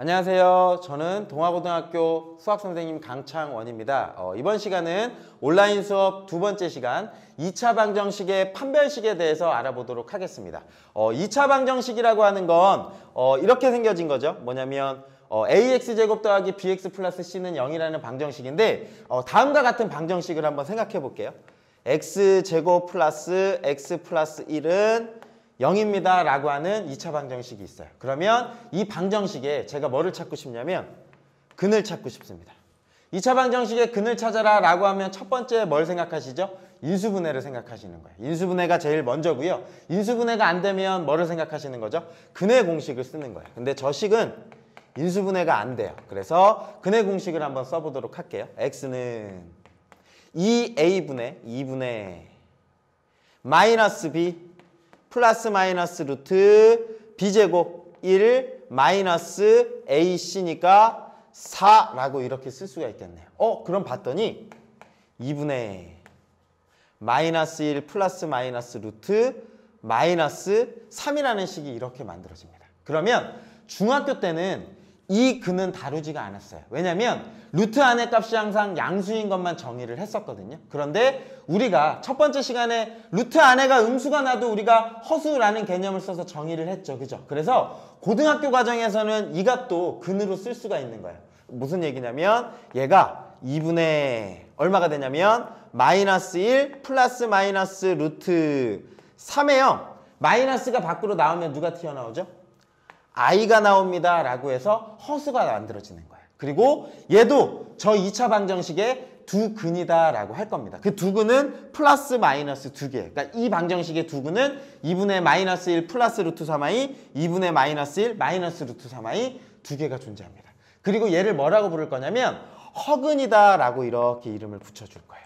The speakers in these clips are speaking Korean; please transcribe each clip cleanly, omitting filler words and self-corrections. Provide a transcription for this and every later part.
안녕하세요. 저는 동아고등학교 수학선생님 강창원입니다. 이번 시간은 온라인 수업 두 번째 시간 2차 방정식의 판별식에 대해서 알아보도록 하겠습니다. 2차 방정식이라고 하는 건 이렇게 생겨진 거죠. 뭐냐면 ax제곱 더하기 bx 플러스 c는 0이라는 방정식인데 다음과 같은 방정식을 한번 생각해 볼게요. x제곱 플러스 x 플러스 1은 0입니다 라고 하는 2차 방정식이 있어요. 그러면 이 방정식에 제가 뭐를 찾고 싶냐면 근을 찾고 싶습니다. 2차 방정식의 근을 찾아라 라고 하면 첫 번째 뭘 생각하시죠? 인수분해를 생각하시는 거예요. 인수분해가 제일 먼저고요. 인수분해가 안 되면 뭐를 생각하시는 거죠? 근의 공식을 쓰는 거예요. 근데 저 식은 인수분해가 안 돼요. 그래서 근의 공식을 한번 써보도록 할게요. x는 2a분의 2분의 마이너스 b 플러스 마이너스 루트 b제곱 1 마이너스 ac니까 4라고 이렇게 쓸 수가 있겠네요. 그럼 봤더니 2분의 마이너스 1 플러스 마이너스 루트 마이너스 3이라는 식이 이렇게 만들어집니다. 그러면 중학교 때는 이 근은 다루지가 않았어요. 왜냐면 루트 안의 값이 항상 양수인 것만 정의를 했었거든요. 그런데 우리가 첫 번째 시간에 루트 안에가 음수가 나도 우리가 허수라는 개념을 써서 정의를 했죠. 그죠? 그래서 고등학교 과정에서는 이 값도 근으로 쓸 수가 있는 거예요. 무슨 얘기냐면 얘가 2분의 얼마가 되냐면 마이너스 1 플러스 마이너스 루트 3에요. 마이너스가 밖으로 나오면 누가 튀어나오죠? i가 나옵니다 라고 해서 허수가 만들어지는 거예요. 그리고 얘도 저 2차 방정식의 두 근이다 라고 할 겁니다. 그 두 근은 플러스 마이너스 두 개. 그러니까 이 방정식의 두 근은 2분의 마이너스 1 플러스 루트 3i 2분의 마이너스 1 마이너스 루트 3i 두 개가 존재합니다. 그리고 얘를 뭐라고 부를 거냐면 허근이다 라고 이렇게 이름을 붙여줄 거예요.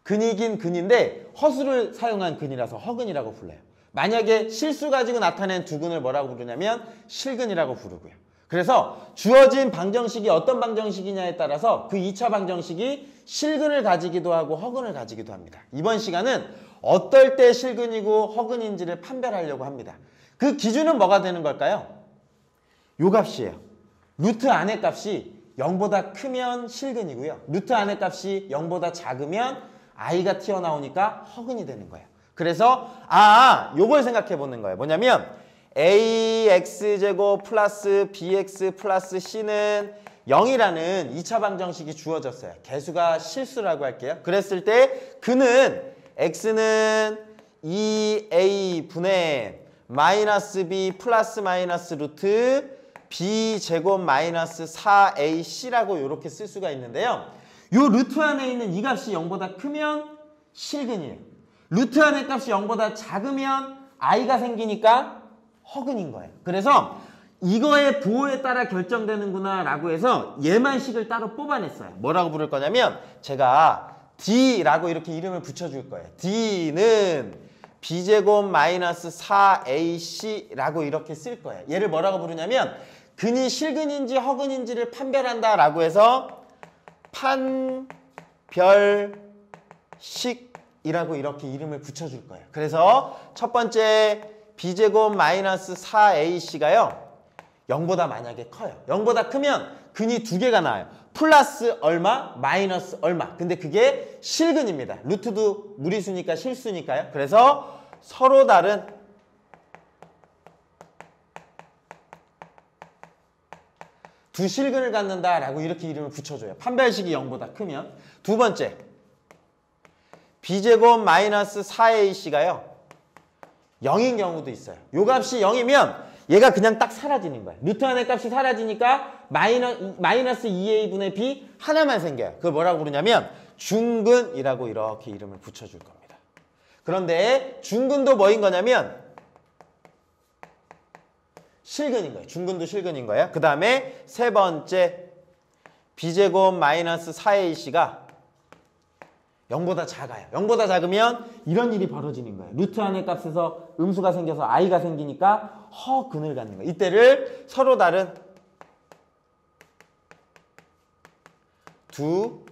근이긴 근인데 허수를 사용한 근이라서 허근이라고 불러요. 만약에 실수 가지고 나타낸 두 근을 뭐라고 부르냐면 실근이라고 부르고요. 그래서 주어진 방정식이 어떤 방정식이냐에 따라서 그 2차 방정식이 실근을 가지기도 하고 허근을 가지기도 합니다. 이번 시간은 어떨 때 실근이고 허근인지를 판별하려고 합니다. 그 기준은 뭐가 되는 걸까요? 요 값이에요. 루트 안의 값이 0보다 크면 실근이고요. 루트 안의 값이 0보다 작으면 i가 튀어나오니까 허근이 되는 거예요. 그래서 요걸 생각해 보는 거예요. 뭐냐면 ax제곱 플러스 bx 플러스 c는 0이라는 2차 방정식이 주어졌어요. 개수가 실수라고 할게요. 그랬을 때 그는 x는 2a분의 마이너스 b 플러스 마이너스 루트 b제곱 마이너스 4ac라고 이렇게 쓸 수가 있는데요. 요 루트 안에 있는 이 값이 0보다 크면 실근이에요. 루트 안의 값이 0보다 작으면 i가 생기니까 허근인 거예요. 그래서 이거의 부호에 따라 결정되는구나 라고 해서 얘만 식을 따로 뽑아냈어요. 뭐라고 부를 거냐면 제가 d라고 이렇게 이름을 붙여줄 거예요. d는 b제곱 마이너스 4ac라고 이렇게 쓸 거예요. 얘를 뭐라고 부르냐면 근이 실근인지 허근인지를 판별한다 라고 해서 판별식 이라고 이렇게 이름을 붙여줄 거예요. 그래서 첫 번째 b제곱 마이너스 4ac가요 0보다 만약에 커요. 0보다 크면 근이 두 개가 나와요. 플러스 얼마, 마이너스 얼마. 근데 그게 실근입니다. 루트도 무리수니까 실수니까요. 그래서 서로 다른 두 실근을 갖는다라고 이렇게 이름을 붙여줘요. 판별식이 0보다 크면. 두 번째 b제곱 마이너스 4ac가요 0인 경우도 있어요. 요 값이 0이면 얘가 그냥 딱 사라지는 거예요. 루트 안의 값이 사라지니까 마이너스 2a분의 b 하나만 생겨요. 그걸 뭐라고 부르냐면 중근이라고 이렇게 이름을 붙여줄 겁니다. 그런데 중근도 뭐인 거냐면 실근인 거예요. 중근도 실근인 거예요. 그 다음에 세 번째 b제곱 마이너스 4ac가 0보다 작아요. 0보다 작으면 이런 일이 벌어지는 거예요. 루트 안의 값에서 음수가 생겨서 i가 생기니까 허근을 갖는 거예요. 이때를 서로 다른 두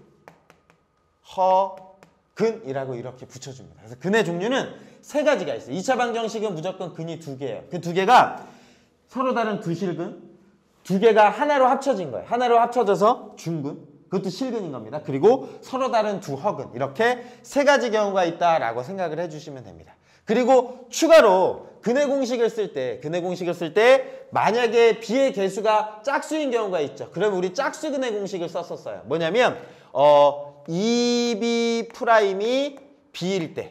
허근이라고 이렇게 붙여줍니다. 그래서 근의 종류는 세 가지가 있어요. 2차 방정식은 무조건 근이 두 개예요. 그 두 개가 서로 다른 두 실근, 두 개가 하나로 합쳐진 거예요. 하나로 합쳐져서 중근, 그것도 실근인 겁니다. 그리고 서로 다른 두 허근, 이렇게 세 가지 경우가 있다라고 생각을 해주시면 됩니다. 그리고 추가로 근의 공식을 쓸 때 만약에 B의 개수가 짝수인 경우가 있죠. 그러면 우리 짝수 근의 공식을 썼었어요. 뭐냐면 2B 프라임이 B일 때,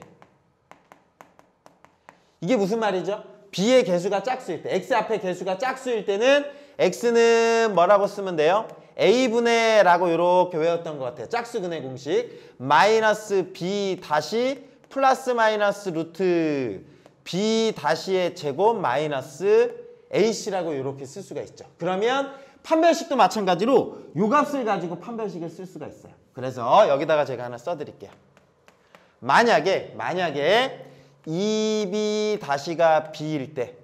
이게 무슨 말이죠? B의 개수가 짝수일 때, X 앞에 개수가 짝수일 때는 X는 뭐라고 쓰면 돼요? A분의 라고 이렇게 외웠던 것 같아요. 짝수 근의 공식. 마이너스 B 다시 플러스 마이너스 루트 B 다시의 제곱 마이너스 AC라고 이렇게 쓸 수가 있죠. 그러면 판별식도 마찬가지로 요 값을 가지고 판별식을 쓸 수가 있어요. 그래서 여기다가 제가 하나 써드릴게요. 만약에 2B 다시가 B일 때,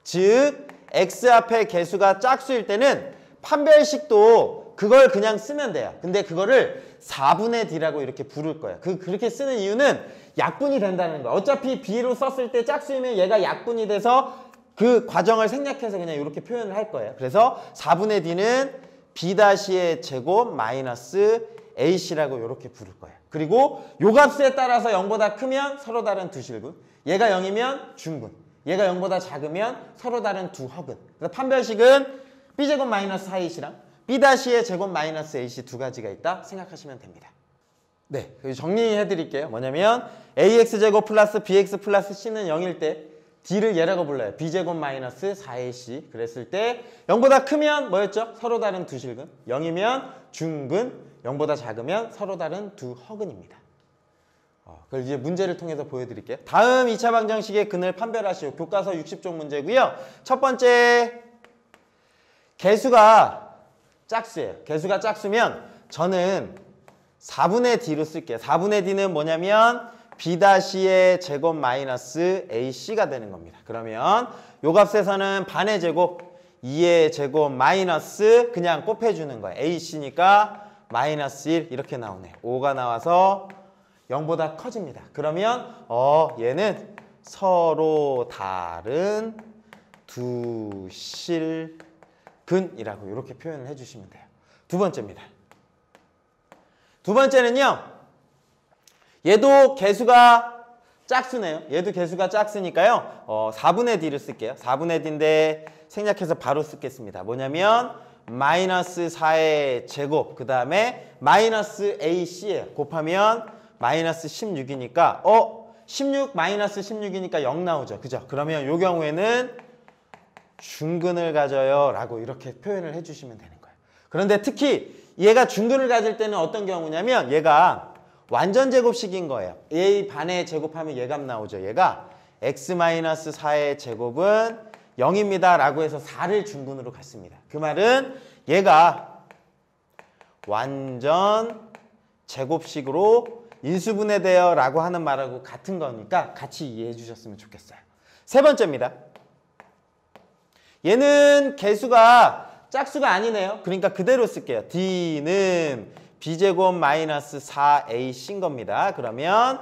즉 X 앞에 개수가 짝수일 때는 판별식도 그걸 그냥 쓰면 돼요. 근데 그거를 4분의 D라고 이렇게 부를 거예요. 그렇게 쓰는 이유는 약분이 된다는 거예요. 어차피 B로 썼을 때 짝수이면 얘가 약분이 돼서 그 과정을 생략해서 그냥 이렇게 표현을 할 거예요. 그래서 4분의 D는 B-의 제곱 마이너스 AC라고 이렇게 부를 거예요. 그리고 요 값에 따라서 0보다 크면 서로 다른 두 실근, 얘가 0이면 중근, 얘가 0보다 작으면 서로 다른 두 허근. 그래서 판별식은 B제곱 마이너스 4AC랑 B-의 제곱 마이너스 AC 두 가지가 있다 생각하시면 됩니다. 네, 정리해 드릴게요. 뭐냐면 AX제곱 플러스 BX 플러스 C는 0일 때 D를 얘라고 불러요. B제곱 마이너스 4AC. 그랬을 때 0보다 크면 뭐였죠? 서로 다른 두 실근. 0이면 중근, 0보다 작으면 서로 다른 두 허근입니다. 그걸 이제 문제를 통해서 보여드릴게요. 다음 2차 방정식의 근을 판별하시오. 교과서 60쪽 문제고요. 첫 번째, 개수가 짝수예요. 개수가 짝수면 저는 4분의 D로 쓸게요. 4분의 D는 뭐냐면 B-의 제곱 마이너스 AC가 되는 겁니다. 그러면 요 값에서는 반의 제곱, 2의 제곱 마이너스 그냥 곱해주는 거예요. AC니까 마이너스 1 이렇게 나오네. 5가 나와서 0보다 커집니다. 그러면 얘는 서로 다른 두 실근이라고 이렇게 표현을 해주시면 돼요. 두 번째입니다. 두 번째는요. 얘도 개수가 짝수네요. 얘도 개수가 짝수니까요. 4분의 D를 쓸게요. 4분의 D인데 생략해서 바로 쓰겠습니다. 뭐냐면 마이너스 4의 제곱 그 다음에 마이너스 AC예요. 곱하면 마이너스 16이니까 16 마이너스 16이니까 0 나오죠. 그죠? 그러면 이 경우에는 중근을 가져요 라고 이렇게 표현을 해주시면 되는 거예요. 그런데 특히 얘가 중근을 가질 때는 어떤 경우냐면 얘가 완전 제곱식인 거예요. A 반의 제곱하면 얘값 나오죠. 얘가 x-4의 제곱은 0입니다 라고 해서 4를 중근으로 갔습니다. 그 말은 얘가 완전 제곱식으로 인수분해돼요 라고 하는 말하고 같은 거니까 같이 이해해 주셨으면 좋겠어요. 세 번째입니다. 얘는 개수가 짝수가 아니네요. 그러니까 그대로 쓸게요. D는 B제곱 마이너스 4AC인 겁니다. 그러면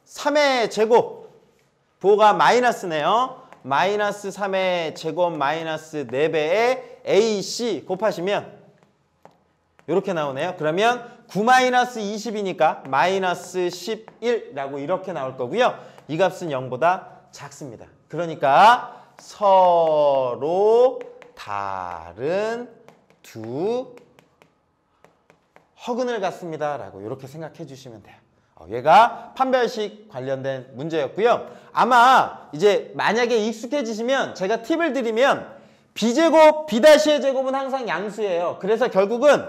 3의 제곱, 부호가 마이너스네요. 마이너스 3의 제곱 마이너스 4배의 AC 곱하시면 이렇게 나오네요. 그러면 9-20이니까 마이너스 11라고 이렇게 나올 거고요. 이 값은 0보다 작습니다. 그러니까 서로 다른 두 허근을 갖습니다 라고 이렇게 생각해 주시면 돼요. 얘가 판별식 관련된 문제였고요. 아마 이제 만약에 익숙해지시면 제가 팁을 드리면 B제곱, B-의 제곱은 항상 양수예요. 그래서 결국은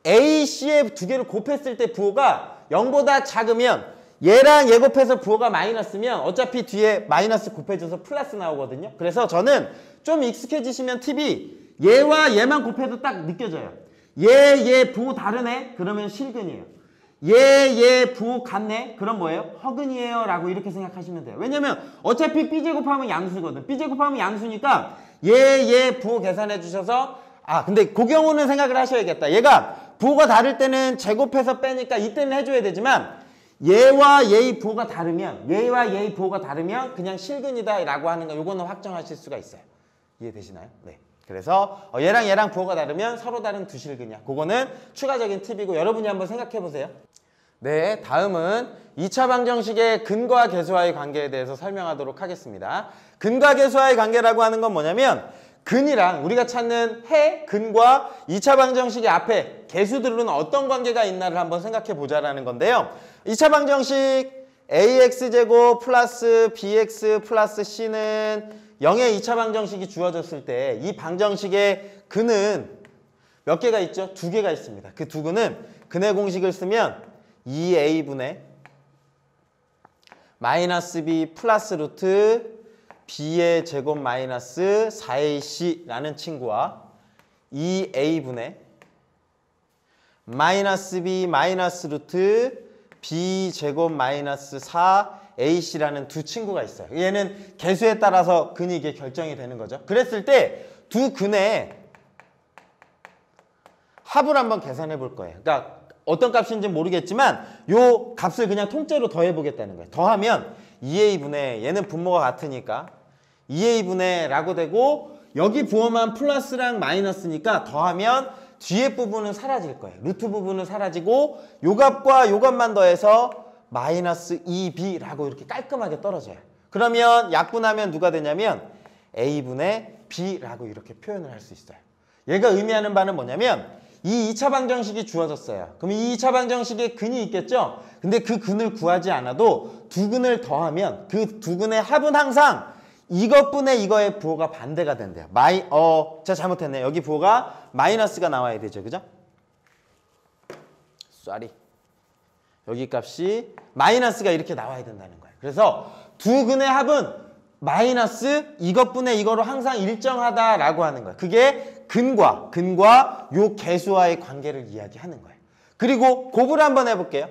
A, C의 두 개를 곱했을 때 부호가 0보다 작으면 얘랑 얘 곱해서 부호가 마이너스면 어차피 뒤에 마이너스 곱해줘서 플러스 나오거든요. 그래서 저는 좀 익숙해지시면 팁이 얘와 얘만 곱해도 딱 느껴져요. 얘 부호 다르네? 그러면 실근이에요. 얘 부호 같네? 그럼 뭐예요? 허근이에요 라고 이렇게 생각하시면 돼요. 왜냐면 어차피 B제곱하면 양수거든. B제곱하면 양수니까 얘 부호 계산해 주셔서 근데 그 경우는 생각을 하셔야겠다. 얘가 부호가 다를 때는 제곱해서 빼니까 이때는 해줘야 되지만 얘와 얘의 부호가 다르면 그냥 실근이다 라고 하는 거 요거는 확정하실 수가 있어요. 이해되시나요? 네. 그래서 얘랑 얘랑 부호가 다르면 서로 다른 두 실근이야. 그거는 추가적인 팁이고 여러분이 한번 생각해 보세요. 네, 다음은 2차 방정식의 근과 계수와의 관계에 대해서 설명하도록 하겠습니다. 근과 계수와의 관계라고 하는 건 뭐냐면 근이랑 우리가 찾는 해, 근과 2차 방정식의 앞에 계수들은 어떤 관계가 있나를 한번 생각해 보자라는 건데요. 2차 방정식 ax제곱 플러스 bx 플러스 c는 0의 2차 방정식이 주어졌을 때 이 방정식의 근은 몇 개가 있죠? 두 개가 있습니다. 그 두 근은 근의 공식을 쓰면 2a분의 마이너스 b 플러스 루트 b의 제곱 마이너스 4ac라는 친구와 2a분의 마이너스 b 마이너스 루트 b 제곱 마이너스 4ac라는 두 친구가 있어요. 얘는 계수에 따라서 근이 이게 결정이 되는 거죠. 그랬을 때 두 근의 합을 한번 계산해 볼 거예요. 그러니까 어떤 값인지 모르겠지만 요 값을 그냥 통째로 더해 보겠다는 거예요. 더하면 2a분의 얘는 분모가 같으니까 2a분의 라고 되고 여기 부호만 플러스랑 마이너스니까 더하면 뒤에 부분은 사라질 거예요. 루트 부분은 사라지고 요 값과 요 값만 더해서 마이너스 2b라고 이렇게 깔끔하게 떨어져요. 그러면 약분하면 누가 되냐면 a분의 b라고 이렇게 표현을 할 수 있어요. 얘가 의미하는 바는 뭐냐면 이 2차 방정식이 주어졌어요. 그럼 이 2차 방정식에 근이 있겠죠? 근데 그 근을 구하지 않아도 두 근을 더하면 그 두 근의 합은 항상 이것분의 이거의 부호가 반대가 된대요. 제가 잘못했네요. 여기 부호가 마이너스가 나와야 되죠. 그죠? 쏘리. 여기 값이 마이너스가 이렇게 나와야 된다는 거예요. 그래서 두 근의 합은 마이너스 이것분의 이거로 항상 일정하다라고 하는 거예요. 그게 근과 요 계수와의 관계를 이야기하는 거예요. 그리고 곱을 한번 해볼게요.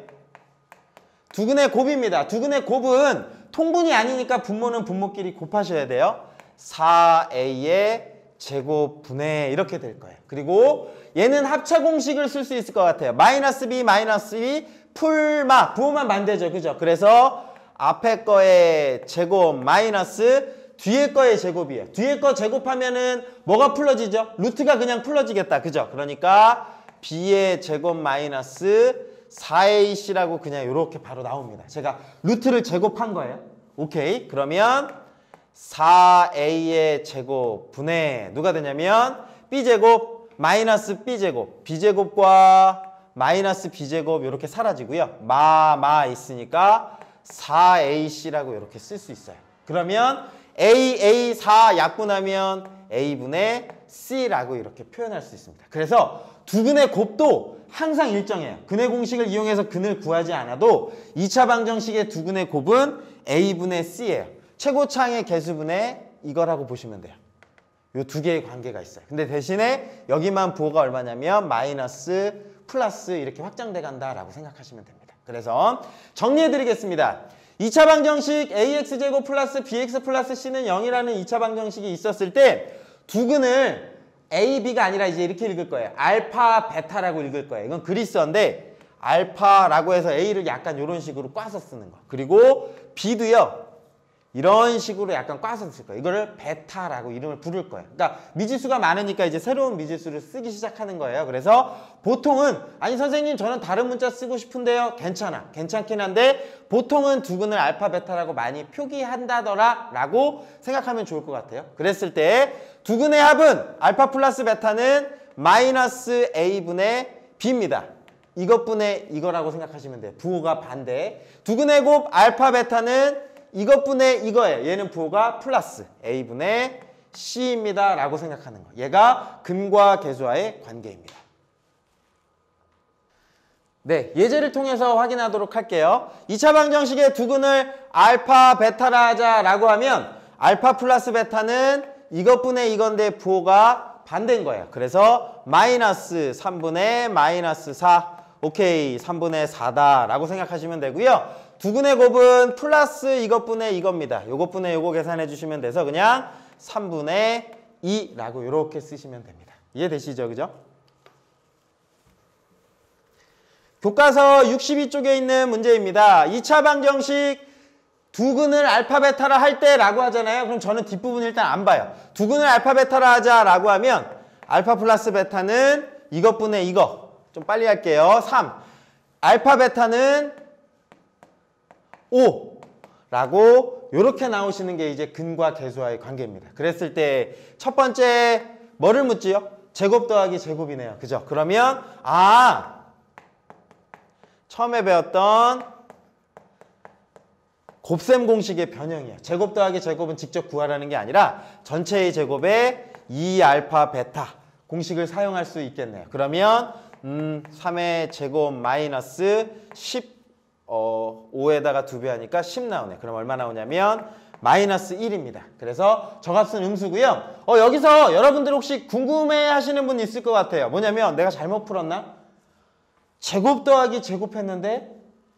두 근의 곱입니다. 두 근의 곱은 통분이 아니니까 분모는 분모끼리 곱하셔야 돼요. 4a의 제곱분의 이렇게 될 거예요. 그리고 얘는 합차 공식을 쓸 수 있을 것 같아요. 마이너스 b 풀마 부호만 반대죠. 그죠? 그래서 앞에 거의 제곱 마이너스 뒤에 거의 제곱이에요. 뒤에 거 제곱하면은 뭐가 풀어지죠? 루트가 그냥 풀어지겠다. 그죠? 그러니까 b의 제곱 마이너스 4ac라고 그냥 이렇게 바로 나옵니다. 제가 루트를 제곱한 거예요. 오케이. 그러면 4a의 제곱 분의 누가 되냐면 b제곱 마이너스 b제곱 b제곱과 마이너스 b제곱 이렇게 사라지고요. 있으니까 4ac라고 이렇게 쓸 수 있어요. 그러면 a4 약분하면 a분의 c라고 이렇게 표현할 수 있습니다. 그래서 두 근의 곱도 항상 일정해요. 근의 공식을 이용해서 근을 구하지 않아도 2차 방정식의 두 근의 곱은 a분의 c예요. 최고차항의 계수분의 이거라고 보시면 돼요. 요 두 개의 관계가 있어요. 근데 대신에 여기만 부호가 얼마냐면 마이너스 플러스 이렇게 확장돼 간다라고 생각하시면 됩니다. 그래서 정리해드리겠습니다. 2차 방정식 ax제곱 플러스 bx 플러스 c는 0이라는 2차 방정식이 있었을 때 두 근을 a, b가 아니라 이제 이렇게 읽을 거예요. 알파, 베타라고 읽을 거예요. 이건 그리스어인데 알파라고 해서 a를 약간 이런 식으로 꽈서 쓰는 거. 그리고 b도요. 이런 식으로 약간 꽈서 쓸 거예요. 이거를 베타라고 이름을 부를 거예요. 그러니까 미지수가 많으니까 이제 새로운 미지수를 쓰기 시작하는 거예요. 그래서 보통은 아니 선생님 저는 다른 문자 쓰고 싶은데요. 괜찮긴 한데 보통은 두 근을 알파, 베타라고 많이 표기한다더라 라고 생각하면 좋을 것 같아요. 그랬을 때 두 근의 합은 알파 플러스 베타는 마이너스 a분의 b입니다. 이것분의 이거라고 생각하시면 돼요. 부호가 반대. 두 근의 곱 알파, 베타는 이것분의 이거예요. 얘는 부호가 플러스 a분의 c입니다 라고 생각하는 거. 얘가 근과 계수와의 관계입니다. 네, 예제를 통해서 확인하도록 할게요. 2차 방정식의 두 근을 알파, 베타라 하자라고 하면 알파 플러스 베타는 이것분의 이건데 부호가 반대인 거예요. 그래서 마이너스 3분의 마이너스 4 오케이 3분의 4다 라고 생각하시면 되고요. 두 근의 곱은 플러스 이것분의 이겁니다. 요것분의 요거 계산해 주시면 돼서 그냥 3분의 2라고 이렇게 쓰시면 됩니다. 이해되시죠? 그죠? 교과서 62쪽에 있는 문제입니다. 2차 방정식 두근을 알파 베타라 할 때라고 하잖아요. 그럼 저는 뒷부분 일단 안 봐요. 두근을 알파 베타라 하자라고 하면 알파 플러스 베타는 이것분의 이거. 좀 빨리 할게요. 3. 알파 베타는 5 라고 이렇게 나오시는 게 이제 근과 계수와의 관계입니다. 그랬을 때 첫 번째 뭐를 묻지요? 제곱 더하기 제곱이네요. 그죠? 그러면 처음에 배웠던 곱셈 공식의 변형이에요. 제곱 더하기 제곱은 직접 구하라는 게 아니라 전체의 제곱에 2알파 베타 공식을 사용할 수 있겠네요. 그러면 3의 제곱 마이너스 10 5에다가 2배 하니까 10 나오네. 그럼 얼마 나오냐면 마이너스 1입니다. 그래서 저 값은 음수고요. 여기서 여러분들 혹시 궁금해 하시는 분 있을 것 같아요. 뭐냐면 내가 잘못 풀었나? 제곱 더하기 제곱했는데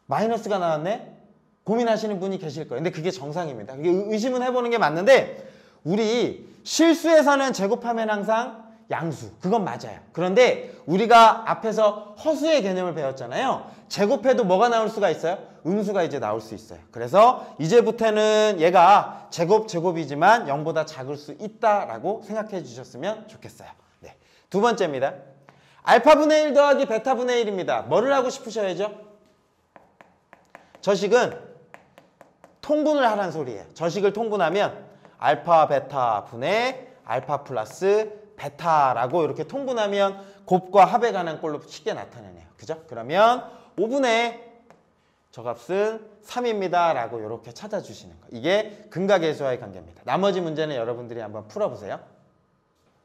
마이너스가 나왔네? 고민하시는 분이 계실 거예요. 근데 그게 정상입니다. 의심은 해보는 게 맞는데 우리 실수에서는 제곱하면 항상 양수. 그건 맞아요. 그런데 우리가 앞에서 허수의 개념을 배웠잖아요. 제곱해도 뭐가 나올 수가 있어요? 음수가 이제 나올 수 있어요. 그래서 이제부터는 얘가 제곱이지만 0보다 작을 수 있다라고 생각해 주셨으면 좋겠어요. 네. 두 번째입니다. 알파분의 1 더하기 베타분의 1입니다. 뭐를 하고 싶으셔야죠? 저식은 통분을 하라는 소리예요. 저식을 통분하면 알파 베타 분의 알파 플러스 베타라고 이렇게 통분하면 곱과 합에 관한 꼴로 쉽게 나타내네요. 그죠? 그러면 5분의 저 값은 3입니다 라고 이렇게 찾아주시는 거. 이게 근과 계수와의 관계입니다. 나머지 문제는 여러분들이 한번 풀어보세요.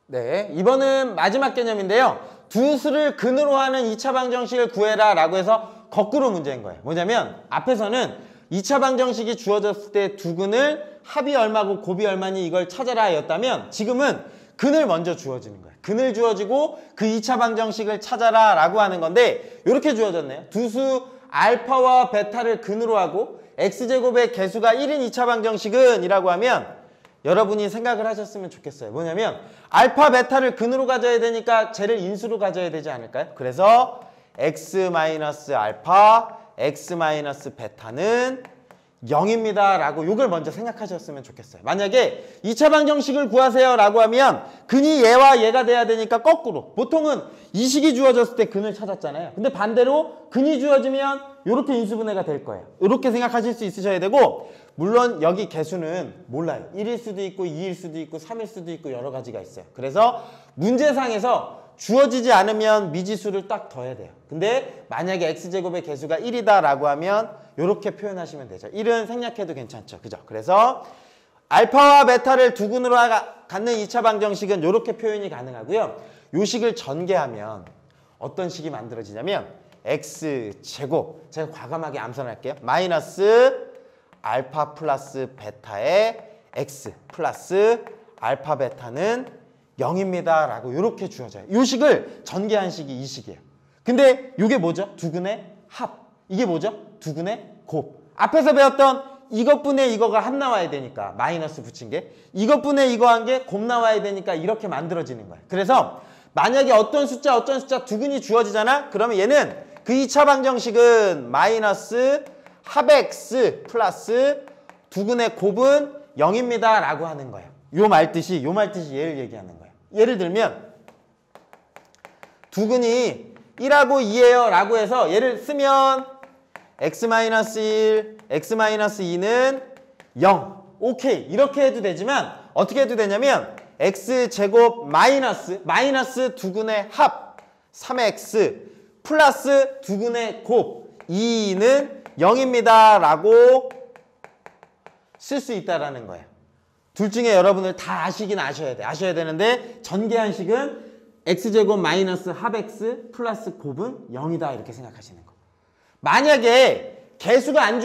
네, 이번은 마지막 개념인데요. 두 수를 근으로 하는 2차 방정식을 구해라 라고 해서 거꾸로 문제인 거예요. 뭐냐면 앞에서는 2차 방정식이 주어졌을 때 두 근을 합이 얼마고 곱이 얼마니 이걸 찾아라 였다면 지금은 근을 먼저 주어지는 거예요. 근을 주어지고 그 2차 방정식을 찾아라 라고 하는 건데 이렇게 주어졌네요. 두 수 알파와 베타를 근으로 하고 x제곱의 개수가 1인 2차 방정식은 이라고 하면 여러분이 생각을 하셨으면 좋겠어요. 뭐냐면 알파 베타를 근으로 가져야 되니까 쟤를 인수로 가져야 되지 않을까요? 그래서 x-알파, x-베타는 0입니다 라고 이걸 먼저 생각하셨으면 좋겠어요. 만약에 2차 방정식을 구하세요 라고 하면 근이 얘와 얘가 돼야 되니까 거꾸로 보통은 이 식이 주어졌을 때 근을 찾았잖아요. 근데 반대로 근이 주어지면 이렇게 인수분해가 될 거예요. 이렇게 생각하실 수 있으셔야 되고 물론 여기 개수는 몰라요. 1일 수도 있고 2일 수도 있고 3일 수도 있고 여러 가지가 있어요. 그래서 문제상에서 주어지지 않으면 미지수를 딱 더해야 돼요. 근데 만약에 x제곱의 개수가 1이다 라고 하면 이렇게 표현하시면 되죠. 1은 생략해도 괜찮죠. 그죠? 그래서 알파와 베타를 두 근으로 갖는 2차 방정식은 이렇게 표현이 가능하고요. 이 식을 전개하면 어떤 식이 만들어지냐면 x제곱, 제가 과감하게 암산할게요. 마이너스 알파 플러스 베타의 x 플러스 알파 베타는 0입니다 라고 이렇게 주어져요. 이 식을 전개한 식이 이 식이에요. 근데 이게 뭐죠? 두 근의 합. 이게 뭐죠? 두 근의 곱. 앞에서 배웠던 이것분의 이거가 합 나와야 되니까 마이너스 붙인 게 이것분의 이거 한 게 곱 나와야 되니까 이렇게 만들어지는 거예요. 그래서 만약에 어떤 숫자 두 근이 주어지잖아? 그러면 얘는 그 2차 방정식은 마이너스 합 x 플러스 두 근의 곱은 0입니다 라고 하는 거예요. 요 말뜻이 얘를 얘기하는 거예요. 예를 들면 두 근이 1하고 2예요 라고 해서 얘를 쓰면 x-1, x-2는 0. 오케이. 이렇게 해도 되지만 어떻게 해도 되냐면 x제곱 마이너스 두 근의 합 3x 플러스 두 근의 곱 2는 0입니다 라고 쓸 수 있다라는 거예요. 둘 중에 여러분들 다 아시긴 아셔야 되는데 전개한 식은 x제곱 마이너스 합 x 플러스 곱은 0이다 이렇게 생각하시는 거. 만약에 개수가 안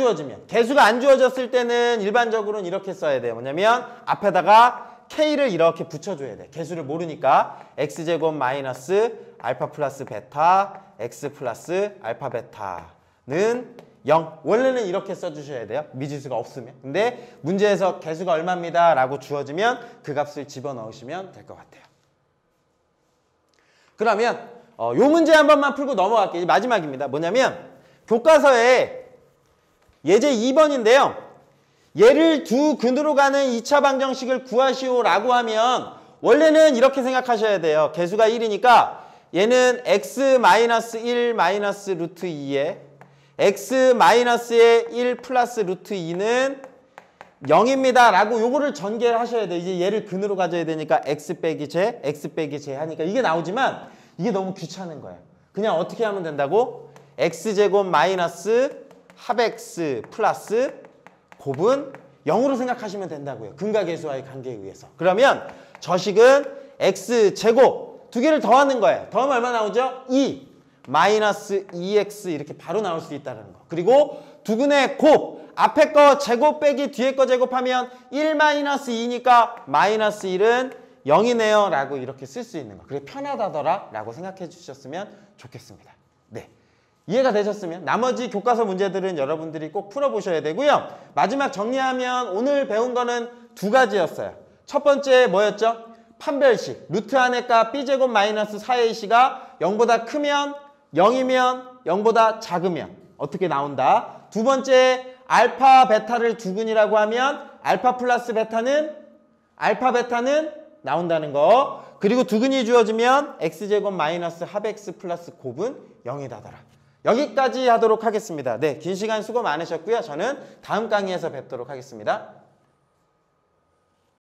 주어졌을 때는 일반적으로는 이렇게 써야 돼요. 뭐냐면 앞에다가 k를 이렇게 붙여줘야 돼. 개수를 모르니까 x제곱 마이너스 알파 플러스 베타 x 플러스 알파 베타는 0. 원래는 이렇게 써주셔야 돼요. 미지수가 없으면. 근데 문제에서 개수가 얼마입니다 라고 주어지면 그 값을 집어넣으시면 될 것 같아요. 그러면 요 문제 한 번만 풀고 넘어갈게요. 마지막입니다. 뭐냐면 교과서에 예제 2번인데요. 얘를 두 근으로 가는 2차 방정식을 구하시오라고 하면 원래는 이렇게 생각하셔야 돼요. 개수가 1이니까 얘는 x-1 마이너스 루트 2에 x-의 1 플러스 루트 2는 0입니다 라고 요거를 전개하셔야 돼요. 이제 얘를 근으로 가져야 되니까 x 빼기 제 하니까 이게 나오지만 이게 너무 귀찮은 거예요. 그냥 어떻게 하면 된다고? x제곱 마이너스 합x 플러스 곱은 0으로 생각하시면 된다고요. 근과 계수와의 관계에 의해서. 그러면 저식은 x제곱 두 개를 더하는 거예요. 더하면 얼마 나오죠? 2 마이너스 2x 이렇게 바로 나올 수 있다는 거. 그리고 두근의 곱 앞에 거 제곱 빼기 뒤에 거 제곱하면 1 마이너스 2니까 마이너스 1은 0이네요 라고 이렇게 쓸 수 있는 거. 그래 편하다더라 라고 생각해 주셨으면 좋겠습니다. 네, 이해가 되셨으면 나머지 교과서 문제들은 여러분들이 꼭 풀어보셔야 되고요. 마지막 정리하면 오늘 배운 거는 두 가지였어요. 첫 번째 뭐였죠? 판별식. 루트 안의 값 b제곱 마이너스 4ac가 0보다 크면 0이면 0보다 작으면 어떻게 나온다. 두 번째 알파 베타를 두근이라고 하면 알파 플러스 베타는 나온다는 거. 그리고 두근이 주어지면 x제곱 마이너스 합x 플러스 곱은 0이다더라. 여기까지 하도록 하겠습니다. 네, 긴 시간 수고 많으셨고요. 저는 다음 강의에서 뵙도록 하겠습니다.